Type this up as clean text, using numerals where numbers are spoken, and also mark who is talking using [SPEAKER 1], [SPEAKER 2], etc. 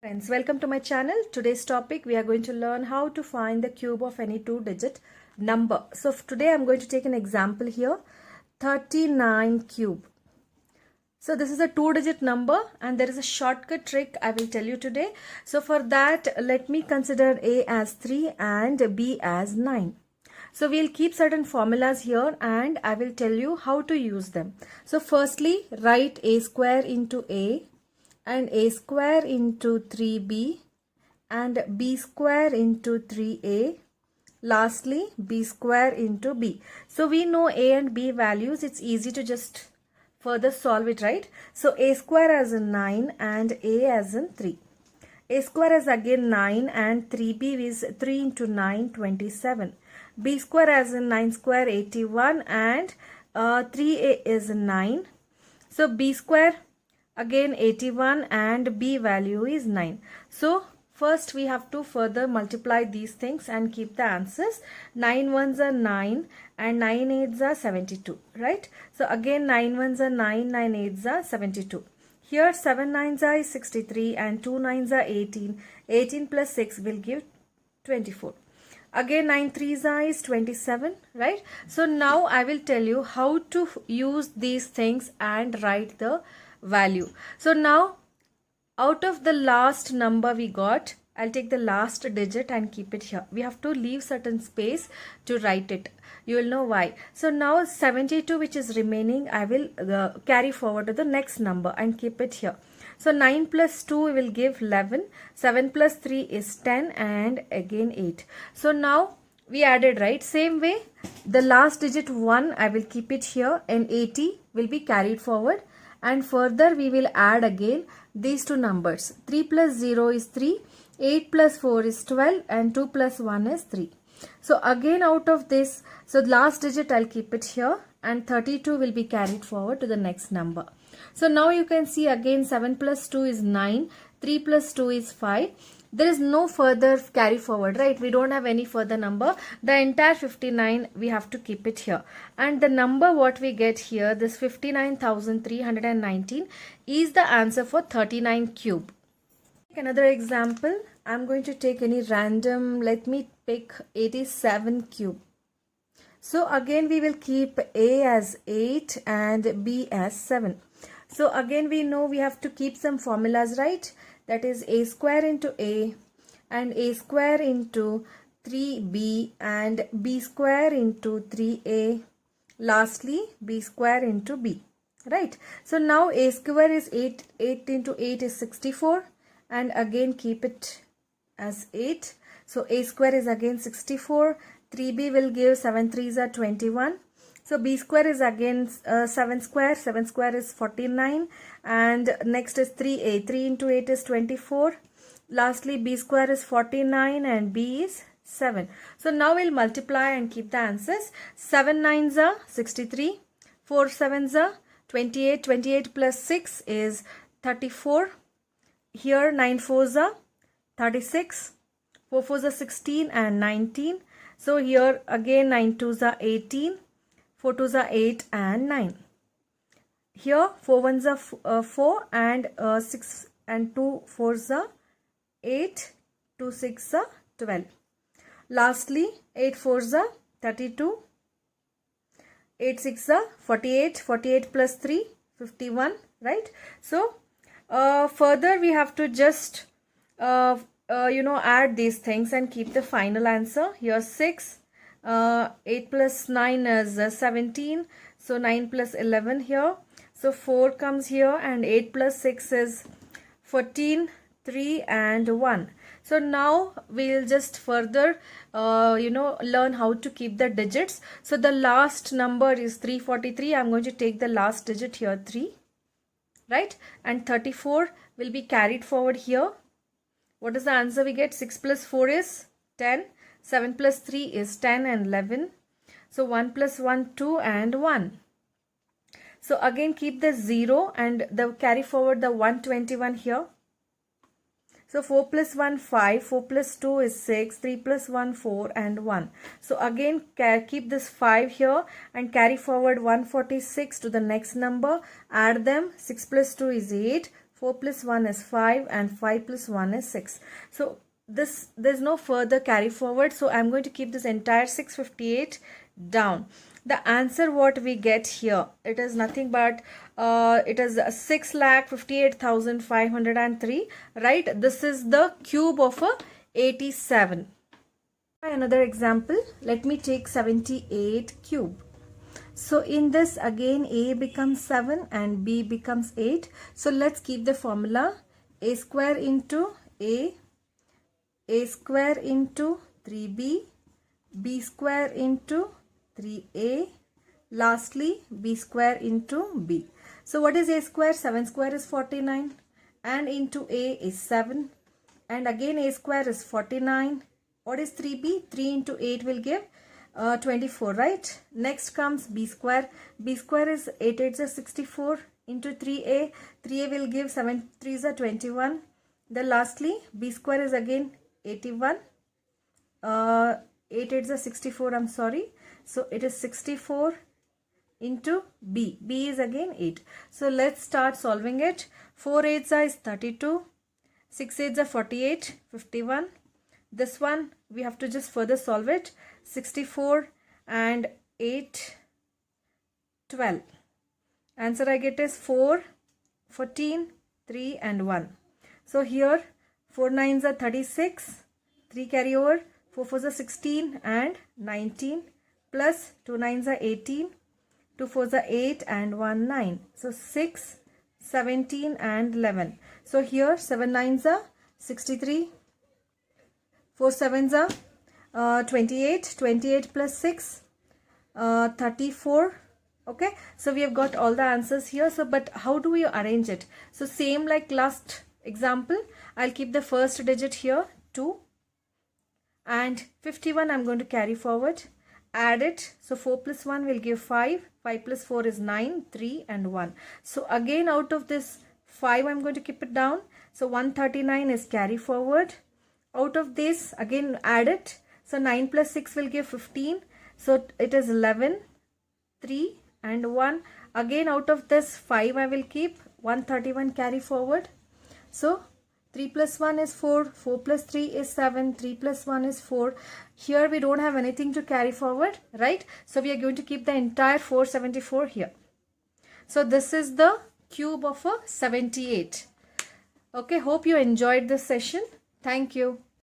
[SPEAKER 1] Friends, welcome to my channel. Today's topic, we are going to learn how to find the cube of any two-digit number. So today I'm going to take an example here, 39 cube. So this is a two-digit number and there is a shortcut trick I will tell you today. So for that, let me consider A as 3 and B as 9. So we'll keep certain formulas here and I will tell you how to use them. So firstly, write A square into A and A square into 3B and B square into 3A. Lastly, B square into B. So we know A and B values. It's easy to just further solve it, right? So A square as in 9 and A as in 3. A square is again 9 and 3B is 3 into 9, 27. B square as in 9 square, 81 and 3A is 9. So B square again 81 and B value is 9. So first we have to further multiply these things and keep the answers. 9 ones are 9 and 9 eights are 72, right? So again 9 ones are 9, 9 eights are 72. Here 7 nines are 63 and 2 nines are 18. 18 plus 6 will give 24. Again 9 threes are 27, right? So now I will tell you how to use these things and write the value. So now out of the last number we got, I'll take the last digit and keep it here. We have to leave certain space to write it. You will know why. So now 72 which is remaining, I will carry forward to the next number and keep it here. So 9 plus 2 will give 11. 7 plus 3 is 10 and again 8. So now we added, right? Same way, the last digit 1 I will keep it here and 80 will be carried forward. And further we will add again these two numbers. 3 plus 0 is 3, 8 plus 4 is 12 and 2 plus 1 is 3. So again out of this, so last digit I'll keep it here and 32 will be carried forward to the next number. So now you can see again 7 plus 2 is 9, 3 plus 2 is 5. There is no further carry forward, right? We don't have any further number. The entire 59 we have to keep it here. And the number what we get here, this 59,319 is the answer for 39 cube. Another example, I'm going to take any random, let me pick 87 cube. So again we will keep A as 8 and B as 7. So again we know we have to keep some formulas, right? That is A square into A and A square into 3B and B square into 3A. Lastly, B square into B, right? So now A square is 8. 8 into 8 is 64 and again keep it as 8. So A square is again 64. 3B will give 7 threes are 21. So B square is again 7 square. 7 square is 49 and next is 3A. 3 into 8 is 24. Lastly B square is 49 and B is 7. So now we'll multiply and keep the answers. 7 nines are 63. 4 sevens are 28. 28 plus 6 is 34. Here 9 fours are 36. 4 fours are 16 and 19. So here again 9 twos are 18. 4 twos are 8 and 9. Here 4 ones are 4 and 6 and 2 fours are 8. 2 6 are 12. Lastly 8 fours are 32. 8 6 are 48. 48 plus 3 51, right? So further we have to just add these things and keep the final answer. Here 6. 8 plus 9 is 17. So 9 plus 11 here. So 4 comes here and 8 plus 6 is 14, 3 and 1. So now we'll just further learn how to keep the digits. So the last number is 343. I'm going to take the last digit here 3, right? And 34 will be carried forward here. What is the answer we get? 6 plus 4 is 10. 7 plus 3 is 10 and 11. So 1 plus 1, 2 and 1. So again keep the 0 and the carry forward the 121 here. So 4 plus 1, 5. 4 plus 2 is 6. 3 plus 1, 4 and 1. So again keep this 5 here and carry forward 146 to the next number. Add them. 6 plus 2 is 8. 4 plus 1 is 5 and 5 plus 1 is 6. So there's no further carry forward. So I'm going to keep this entire 658 down. The answer what we get here, it is nothing but it is 6,58,503, right? This is the cube of a 87. Another example, let me take 78 cube. So in this again a becomes 7 and b becomes 8. So let's keep the formula a square into a square into 3b, b square into 3a, lastly b square into b. So what is a square? 7 square is 49 and into a is 7 and again a square is 49. What is 3b? 3 into 8 will give 24, right? Next comes b square. B square is 8 8s are 64 into 3a. 3a will give 7 3s are 21. Then lastly b square is again 81. 8 8s are 64, I'm sorry. So it is 64 into b. b is again 8. So let's start solving it. 4 8s are is 32. 6 8s are 48, 51. This one we have to just further solve it. 64 and 8, 12. Answer I get is 4, 14, 3 and 1. So here 4 9s are 36, 3 carry over, 4 4s are 16 and 19 plus 2 9s are 18, 2 4s are 8 and 1 9. So 6, 17 and 11. So here 7 9s are 63, 4 7s are 28, 28 plus 6, 34. Okay, so we have got all the answers here. So but how do we arrange it? So same like last example, I'll keep the first digit here 2 and 51 I'm going to carry forward, add it. So 4 plus 1 will give 5, 5 plus 4 is 9, 3 and 1. So again out of this 5 I'm going to keep it down. So 139 is carry forward. Out of this again add it. So 9 plus 6 will give 15. So it is 11, 3 and 1. Again out of this 5 I will keep 131 carry forward. So 3 plus 1 is 4, 4 plus 3 is 7, 3 plus 1 is 4. Here we don't have anything to carry forward, right? So we are going to keep the entire 474 here. So this is the cube of a 78. Okay, hope you enjoyed this session. Thank you.